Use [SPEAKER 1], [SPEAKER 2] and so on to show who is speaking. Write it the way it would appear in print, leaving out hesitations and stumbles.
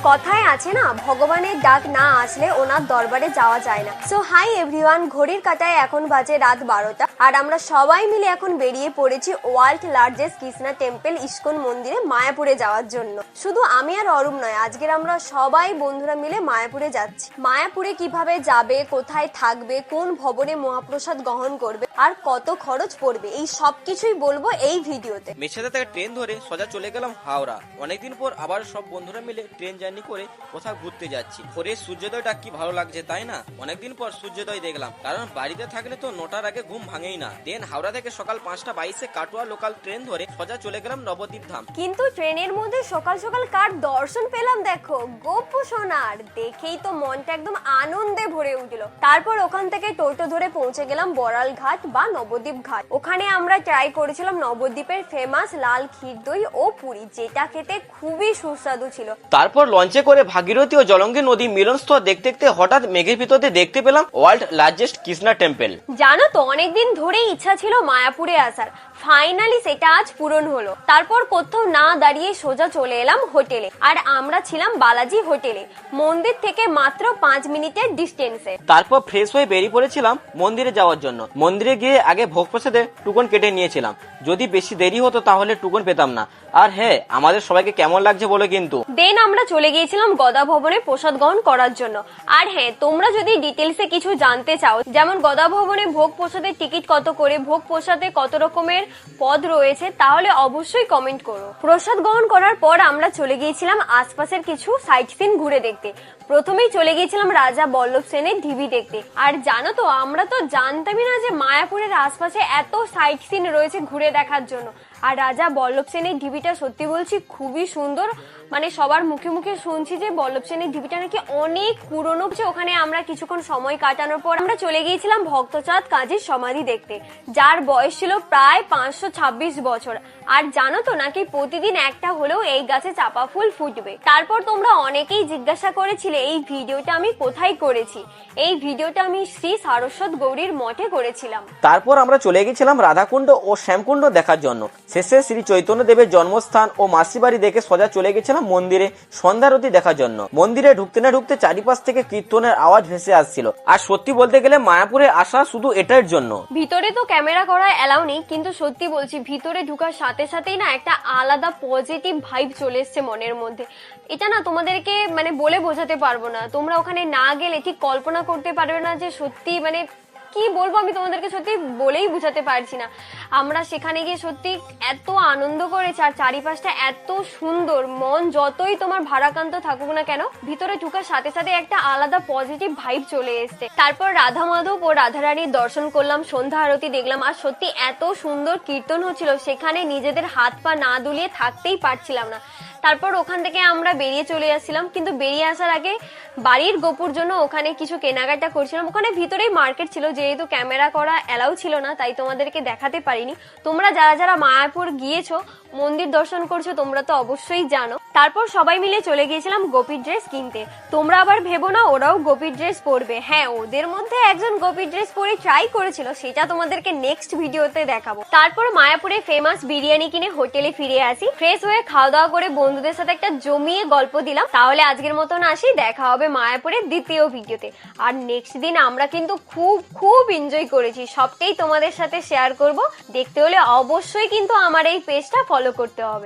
[SPEAKER 1] কথায় আছে না, ভগবানের ডাক না আসলে ওনার দরবারে যাওয়া যায় না। সো হাই এভরিওয়ান, ঘড়ির কাঁটায় এখন বাজে রাত 12টা আর আমরা সবাই মিলে এখন বেরিয়ে পড়েছি world largest Krishna temple ISKCON মন্দিরে মায়াপুরে যাওয়ার জন্য। শুধু আমি আর অরূপ নয়, আজকের আমরা সবাই বন্ধুরা মিলে মায়াপুরে যাচ্ছি। মায়াপুরে কিভাবে যাবে, কোথায় থাকবে, কোন ভবনে মহাপ্রসাদ গ্রহণ করবে আর কত খরচ পড়বে, এই সব কিছুই বলবো এই ভিডিওতে।
[SPEAKER 2] মেছেদা থেকে ট্রেন ধরে সোজা চলে গেলাম হাওড়া। অনেকদিন পর আবার সব বন্ধুরা মিলে ট্রেন জার্নি করে কোথাও ঘুরতে যাচ্ছি। ভোরের সূর্যোদয়টা কি ভালো লাগছে তাই না? অনেকদিন পর সূর্যোদয় দেখলাম, কারণ বাড়িতে থাকলে তো 9টার আগে ঘুম ভাঙেই না। দেন হাওড়া থেকে সকাল 5:22 কাটোয়া লোকাল ট্রেন ধরে সোজা চলে গেলাম নবদ্বীপ ধাম।
[SPEAKER 1] কিন্তু ট্রেনের মধ্যে সকাল সকাল কার দর্শন পেলাম দেখো, গোপু সোনার। দেখেই তো মনটা একদম আনন্দে ভরে উঠলো। তারপর ওখান থেকে টোটো ধরে পৌঁছে গেলাম বড়াল ঘাট বা নবদ্বীপ ঘাট। ওখানে আমরা ট্রাই করেছিলাম নবদ্বীপের ফেমাস লাল ক্ষীর দই ও পুরি, যেটা খেতে খুবই সুস্বাদু ছিল।
[SPEAKER 2] তারপর লঞ্চে করে ভাগীরথী ও জলঙ্গি নদী মিলনস্থল দেখতে দেখতে হঠাৎ মেঘের ভিতরে দেখতে পেলাম ওয়ার্ল্ড লার্জেস্ট কৃষ্ণা টেম্পল।
[SPEAKER 1] জানো তো, অনেকদিন ধরেই ইচ্ছা ছিল মায়াপুরে আসার, ফাইনালি সেটা আজ পূরণ হলো। তারপর কোথাও না দাঁড়িয়ে সোজা চলে এলাম হোটেলে, আর আমরা ছিলাম বালাজি হোটেলে, মন্দির থেকে মাত্র 5 মিনিটের ডিস্টেন্সে।
[SPEAKER 2] তারপর ফ্রেশ হয়ে বেরিয়ে পড়েছিলাম মন্দিরে যাওয়ার জন্য। মন্দিরে গিয়ে আগে ভোগ প্রসাদে টুকন কেটে নিয়েছিলাম, যদি বেশি দেরি হতো তাহলে টুকন পেতাম না। আর হ্যাঁ, আমাদের সবাইকে কেমন লাগছে বলে কিন্তু।
[SPEAKER 1] দেন আমরা চলে গিয়েছিলাম গদা ভবনে প্রসাদ গ্রহণ করার জন্য। আর হ্যাঁ, তোমরা যদি ডিটেলসে কিছু জানতে চাও, যেমন গদা ভবনে ভোগ প্রসাদের টিকিট কত করে, ভোগ প্রসাদে কত রকমের পদ রয়েছে, তাহলে অবশ্যই কমেন্ট করো। প্রসাদ গ্রহণ করার পর আমরা চলে গিয়েছিলাম আশপাশের কিছু সাইট সিন ঘুরে দেখতে। প্রথমেই চলে গিয়েছিলাম রাজা বল্লভ সেনের ঢিবি দেখতে। আর জানো তো, আমরা তো জানতামই না যে মায়াপুরের আশপাশে এত সাইট সিন রয়েছে ঘুরে দেখার জন্য। আর রাজা বল্লভ সেনের ঢিবিটা সত্যি বলছি খুবই সুন্দর। মানে সবার মুখে মুখে শুনছি যে বল্লভ সেনের ঢিবিটা নাকি অনেক পুরনো। ওখানে আমরা কিছুক্ষণ সময় কাটানোর পর আমরা চলে গিয়েছিলাম ভক্তচাঁদ কাজীর সমাধি দেখতে, যার বয়স ছিল প্রায় 526 বছর। আর জানো তো নাকি প্রতিদিন একটা হলেও এই গাছে চাপা ফুল ফুটবে। তারপর তোমরা অনেকেই জিজ্ঞাসা করেছিলে এই ভিডিওটা আমি কোথায় করেছি। এই ভিডিওটা আমি শ্রী সারস্বত গৌরীর মঠে করেছিলাম।
[SPEAKER 2] তারপর আমরা চলে গেছিলাম রাধাকুণ্ড ও শ্যামকুণ্ড দেখার জন্য। শেষে শ্রী চৈতন্য দেবের জন্মস্থান ও মাসি বাড়ি দেখে সোজা চলে গেছিলাম মন্দিরে সন্ধ্যারতি দেখার জন্য। মন্দিরে ঢুকতে না ঢুকতে চারিপাশ থেকে কীর্তনের আওয়াজ ভেসে আসছিল। আর সত্যি বলতে গেলে মায়াপুরে আসা শুধু এটার জন্য।
[SPEAKER 1] ভিতরে তো ক্যামেরা করা এলাও নেই, কিন্তু সত্যি বলছি ভিতরে ঢুকার সাথে সাথেই না একটা আলাদা পজিটিভ ভাইব চলে এসছে মনের মধ্যে। এটা না তোমাদেরকে মানে বলে বোঝাতে পারবো না। তোমরা ওখানে না গেলে ঠিক কল্পনা করতে পারবে না যে সত্যি মানে কি বলবো, আমি তোমাদেরকে সত্যি বলেই বুঝাতে পারছি না। আমরা সেখানে গিয়ে সত্যি এত আনন্দ করেছি, আর চারিপাশটা এত সুন্দর। মন যতই তোমার ভারাক্রান্ত থাকুক না কেন, ভিতরে ঢুকার সাথে সাথে একটা আলাদা পজিটিভ ভাইব চলে এসছে। তারপর রাধা মাধব ও রাধারানীর দর্শন করলাম, সন্ধ্যা আরতি দেখলাম। আর সত্যি এত সুন্দর কীর্তন হচ্ছিল, সেখানে নিজেদের হাত পা না দুলিয়ে থাকতেই পারছিলাম না। তারপর ওখান থেকে আমরা বেরিয়ে চলে আসছিলাম, কিন্তু বেরিয়ে আসার আগে বাড়ির গোপুর জন্য ওখানে কিছু কেনাকাটা করছিলাম। ওখানে ভিতরেই মার্কেট ছিল, যেহেতু ক্যামেরা করা এলাও ছিল না তাই তোমাদেরকে দেখাতে পারিনি। তোমরা যারা যারা মায়াপুর গিয়েছো, মন্দির দর্শন করছো, তোমরা তো অবশ্যই জানো। তারপর সবাই মিলে চলে গিয়েছিলাম গোপী ড্রেস কিনতে। তোমরা আবার ভেবো না ওরাও গোপী ড্রেস পরবে। হ্যাঁ, ওদের মধ্যে একজন গোপী ড্রেস পরে ট্রাই করেছিল, সেটা তোমাদেরকে নেক্সট ভিডিওতে দেখাবো। তারপর মায়াপুরে ফেমাস বিরিয়ানি কিনে হোটেলে ফিরে আসি। ফ্রেশ হয়ে খাওয়া দাওয়া করে বন্ধুদের সাথে একটা জমিয়ে গল্প দিলাম। তাহলে আজকের মতন আসি, দেখা হবে মায়াপুরের দ্বিতীয় ভিডিওতে। আর নেক্সট দিন আমরা কিন্তু খুব এনজয় করেছি, সবটাই তোমাদের সাথে শেয়ার করব। দেখতে হলে অবশ্যই কিন্তু আমার এই পেজটা ফলো করতে হবে।